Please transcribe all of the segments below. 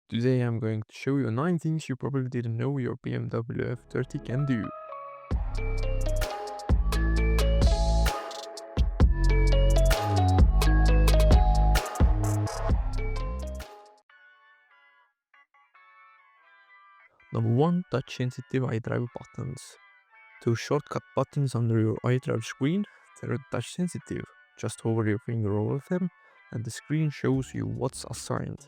Today I'm going to show you 9 things you probably didn't know your BMW F30 can do. Number 1. Touch sensitive iDrive buttons. Those shortcut buttons under your iDrive screen, they're touch sensitive. Just hover your finger over them and the screen shows you what's assigned.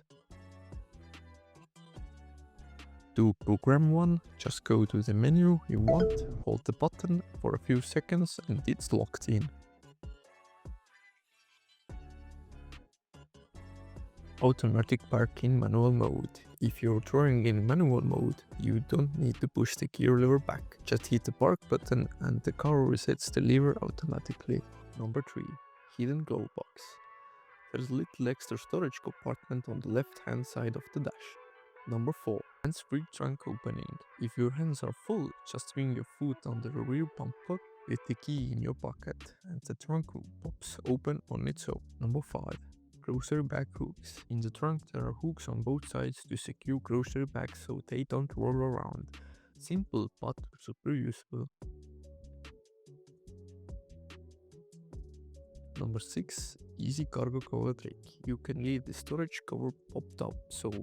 To program one, just go to the menu you want, hold the button for a few seconds and it's locked in. Automatic park in manual mode. If you're touring in manual mode, you don't need to push the gear lever back. Just hit the park button and the car resets the lever automatically. Number 3. Hidden glove box. There's a little extra storage compartment on the left hand side of the dash. Number 4. Hands-free trunk opening. If your hands are full, just swing your foot under the rear bumper with the key in your pocket and the trunk pops open on its own. Number 5. Grocery bag hooks. In the trunk there are hooks on both sides to secure grocery bags so they don't roll around. Simple but super useful. Number 6. Easy cargo cover trick. You can leave the storage cover popped up so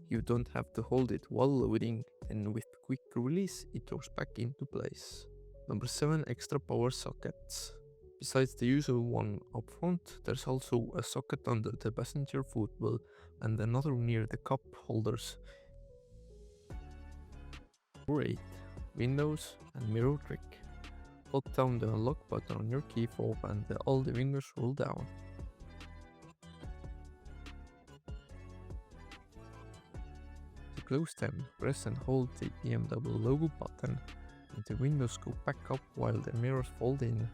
you don't have to hold it while loading, and with quick release it goes back into place. Number 7. Extra power sockets. Besides the usual one up front, there's also a socket under the passenger footwell and another near the cup holders. Number 8. Windows and mirror trick. Hold down the unlock button on your key fob and all the windows roll down. To close them, press and hold the BMW logo button and the windows go back up while the mirrors fold in.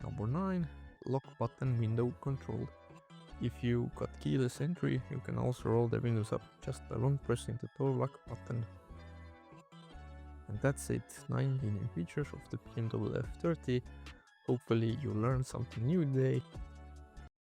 Number 9. Lock button window control. If you got keyless entry, you can also roll the windows up just by one pressing the door lock button. And that's it, 9 hidden features of the BMW F30. Hopefully you learned something new today.